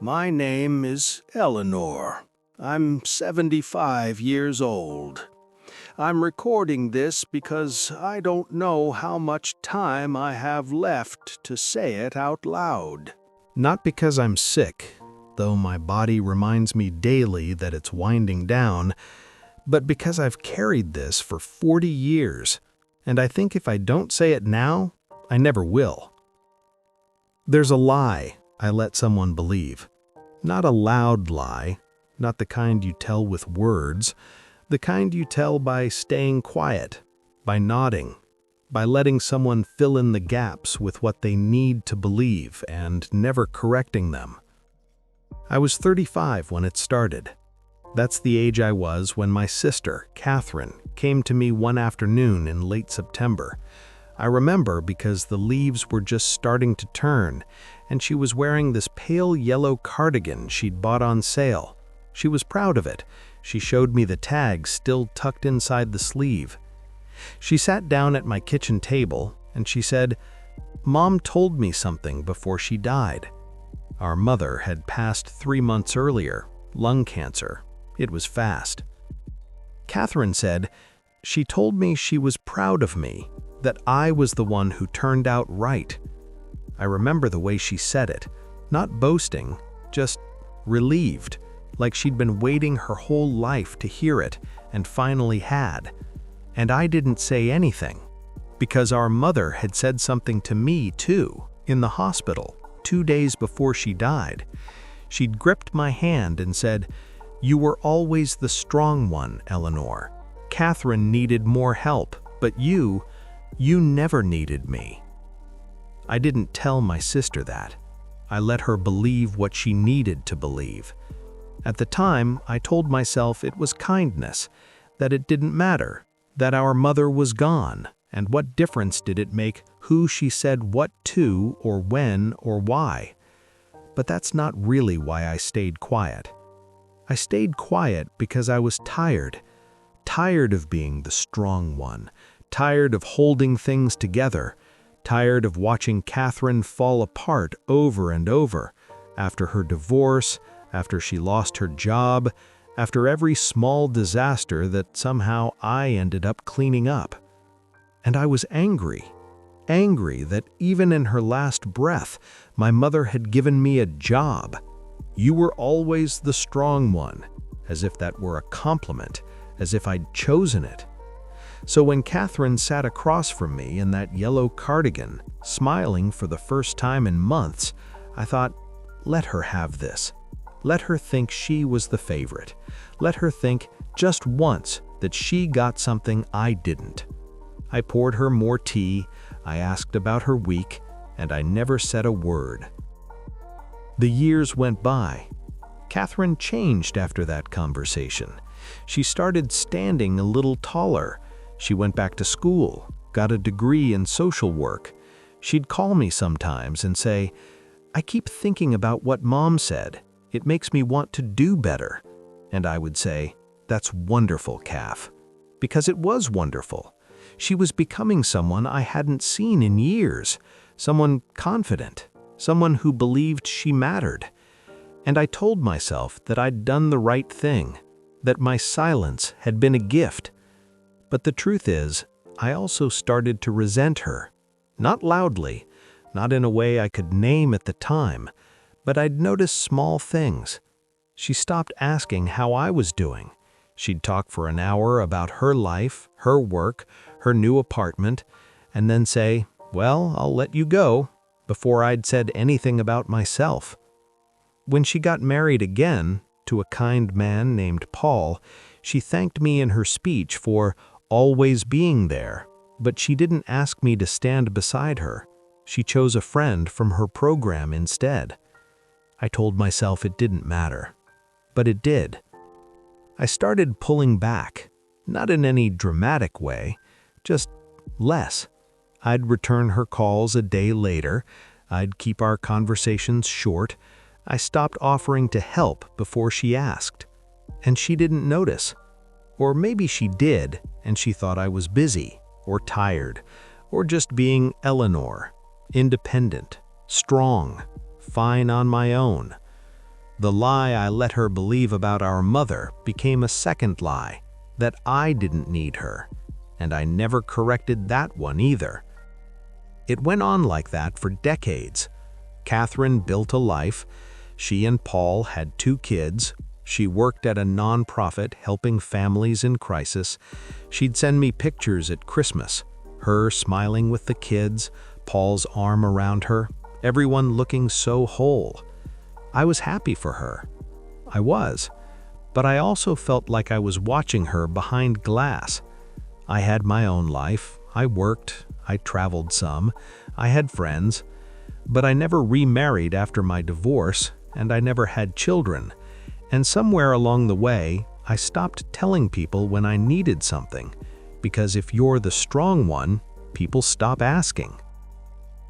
My name is Eleanor. I'm 75 years old. I'm recording this because I don't know how much time I have left to say it out loud. Not because I'm sick, though my body reminds me daily that it's winding down, but because I've carried this for 40 years, and I think if I don't say it now, I never will. There's a lie I let someone believe. Not a loud lie, not the kind you tell with words, the kind you tell by staying quiet, by nodding, by letting someone fill in the gaps with what they need to believe and never correcting them. I was 35 when it started. That's the age I was when my sister, Catherine, came to me one afternoon in late September. I remember because the leaves were just starting to turn, and she was wearing this pale yellow cardigan she'd bought on sale. She was proud of it. She showed me the tag still tucked inside the sleeve. She sat down at my kitchen table, and she said, "Mom told me something before she died." Our mother had passed 3 months earlier, lung cancer. It was fast. Catherine said, "She told me she was proud of me, that I was the one who turned out right." I remember the way she said it, not boasting, just relieved, like she'd been waiting her whole life to hear it and finally had. And I didn't say anything, because our mother had said something to me too, in the hospital, 2 days before she died. She'd gripped my hand and said, "You were always the strong one, Eleanor. Catherine needed more help, but you never needed me." I didn't tell my sister that. I let her believe what she needed to believe. At the time, I told myself it was kindness, that it didn't matter, that our mother was gone, and what difference did it make who she said what to, or when, or why. But that's not really why I stayed quiet. I stayed quiet because I was tired of being the strong one, tired of holding things together, tired of watching Catherine fall apart over and over, after her divorce, after she lost her job, after every small disaster that somehow I ended up cleaning up. And I was angry that even in her last breath, my mother had given me a job. "You were always the strong one," as if that were a compliment, as if I'd chosen it. So when Catherine sat across from me in that yellow cardigan, smiling for the first time in months, I thought, let her have this. Let her think she was the favorite. Let her think just once that she got something I didn't. I poured her more tea, I asked about her week, and I never said a word. The years went by. Catherine changed after that conversation. She started standing a little taller. She went back to school, got a degree in social work. She'd call me sometimes and say, "I keep thinking about what Mom said. It makes me want to do better." And I would say, "That's wonderful, Kath." Because it was wonderful. She was becoming someone I hadn't seen in years, someone confident, someone who believed she mattered. And I told myself that I'd done the right thing, that my silence had been a gift. But the truth is, I also started to resent her. Not loudly, not in a way I could name at the time, but I'd notice small things. She stopped asking how I was doing. She'd talk for an hour about her life, her work, her new apartment, and then say, "Well, I'll let you go," before I'd said anything about myself. When she got married again, to a kind man named Paul, she thanked me in her speech for always being there, but she didn't ask me to stand beside her. She chose a friend from her program instead. I told myself it didn't matter, but it did. I started pulling back, not in any dramatic way, just less. I'd return her calls a day later. I'd keep our conversations short. I stopped offering to help before she asked. And she didn't notice. Or maybe she did, and she thought I was busy, or tired, or just being Eleanor, independent, strong, fine on my own. The lie I let her believe about our mother became a second lie, that I didn't need her, and I never corrected that one either. It went on like that for decades. Catherine built a life. She and Paul had 2 kids. She worked at a nonprofit helping families in crisis. She'd send me pictures at Christmas, her smiling with the kids, Paul's arm around her, everyone looking so whole. I was happy for her. I was. But I also felt like I was watching her behind glass. I had my own life. I worked. I traveled some. I had friends. But I never remarried after my divorce, and I never had children. And somewhere along the way, I stopped telling people when I needed something, because if you're the strong one, people stop asking.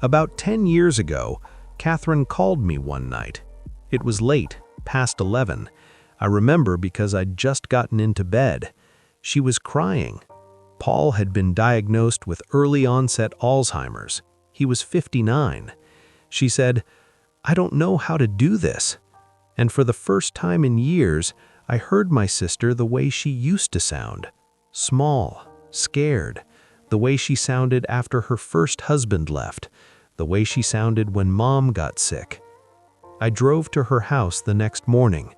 About 10 years ago, Catherine called me one night. It was late, past 11. I remember because I'd just gotten into bed. She was crying. Paul had been diagnosed with early-onset Alzheimer's. He was 59. She said, "I don't know how to do this." And for the first time in years, I heard my sister the way she used to sound. Small, scared, the way she sounded after her first husband left, the way she sounded when Mom got sick. I drove to her house the next morning.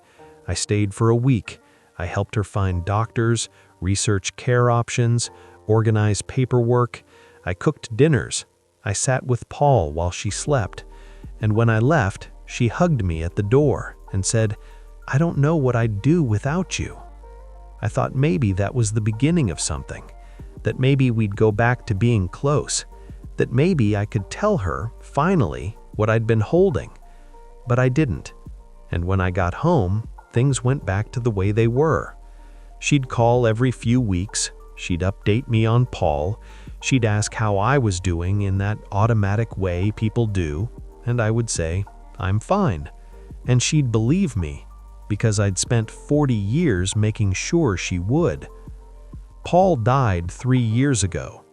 I stayed for a week. I helped her find doctors, research care options, organize paperwork. I cooked dinners. I sat with Paul while she slept. And when I left, she hugged me at the door and said, "I don't know what I'd do without you." I thought maybe that was the beginning of something, that maybe we'd go back to being close, that maybe I could tell her, finally, what I'd been holding. But I didn't. And when I got home, things went back to the way they were. She'd call every few weeks. She'd update me on Paul. She'd ask how I was doing in that automatic way people do, and I would say, "I'm fine." And she'd believe me, because I'd spent 40 years making sure she would. Paul died 3 years ago.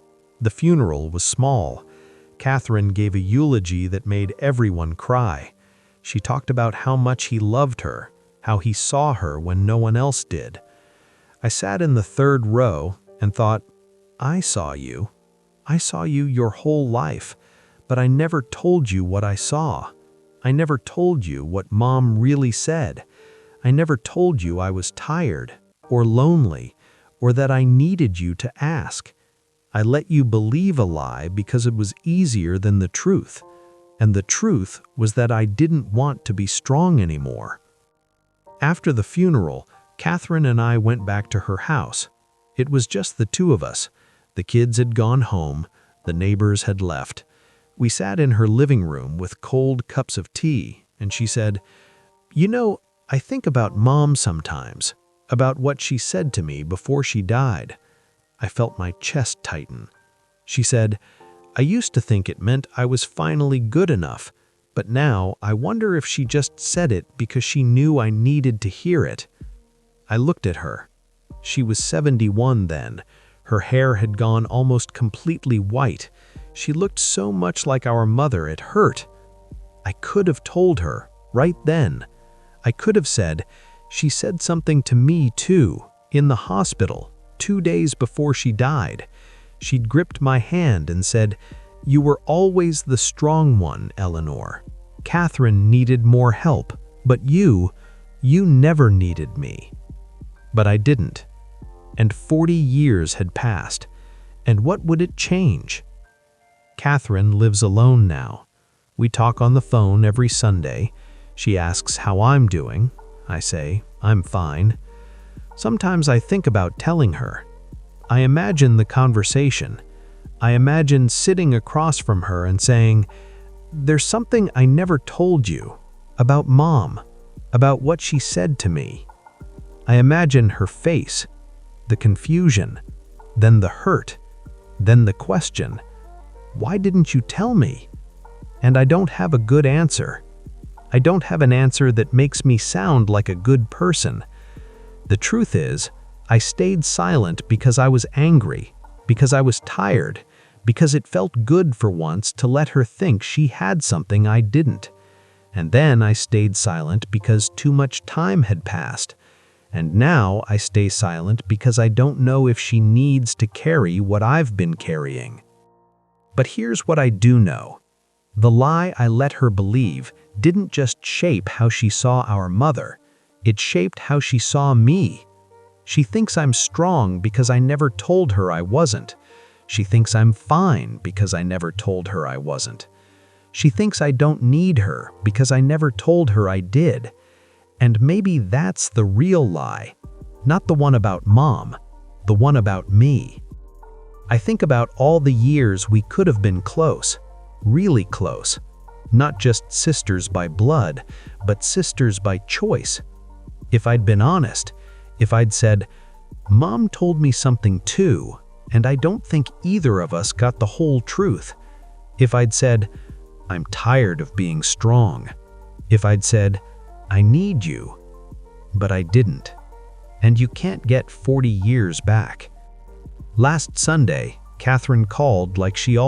The funeral was small. Catherine gave a eulogy that made everyone cry. She talked about how much he loved her, how he saw her when no one else did. I sat in the 3rd row and thought, I saw you. I saw you your whole life, but I never told you what I saw. I never told you what Mom really said. I never told you I was tired or lonely or that I needed you to ask. I let you believe a lie because it was easier than the truth. And the truth was that I didn't want to be strong anymore. After the funeral, Catherine and I went back to her house. It was just the 2 of us. The kids had gone home. The neighbors had left. We sat in her living room with cold cups of tea, and she said, "You know, I think about Mom sometimes, about what she said to me before she died." I felt my chest tighten. She said, "I used to think it meant I was finally good enough, but now I wonder if she just said it because she knew I needed to hear it." I looked at her. She was 71 then. Her hair had gone almost completely white. She looked so much like our mother it hurt. I could have told her, right then. I could have said, "She said something to me too, in the hospital, 2 days before she died. She'd gripped my hand and said, 'You were always the strong one, Eleanor. Catherine needed more help, but you never needed me.' But I didn't. And 40 years had passed. And what would it change? Catherine lives alone now. We talk on the phone every Sunday. She asks how I'm doing. I say, I'm fine. Sometimes I think about telling her. I imagine the conversation. I imagine sitting across from her and saying, "There's something I never told you about Mom, about what she said to me." I imagine her face, the confusion, then the hurt, then the question, "Why didn't you tell me?" And I don't have a good answer. I don't have an answer that makes me sound like a good person. The truth is, I stayed silent because I was angry, because I was tired, because it felt good for once to let her think she had something I didn't. And then I stayed silent because too much time had passed. And now I stay silent because I don't know if she needs to carry what I've been carrying. But here's what I do know. The lie I let her believe didn't just shape how she saw our mother, it shaped how she saw me. She thinks I'm strong because I never told her I wasn't. She thinks I'm fine because I never told her I wasn't. She thinks I don't need her because I never told her I did. And maybe that's the real lie, not the one about Mom, the one about me. I think about all the years we could have been close, really close. Not just sisters by blood, but sisters by choice. If I'd been honest, if I'd said, Mom told me something too, and I don't think either of us got the whole truth. If I'd said, I'm tired of being strong. If I'd said, I need you. But I didn't. And you can't get 40 years back. Last Sunday, Catherine called like she always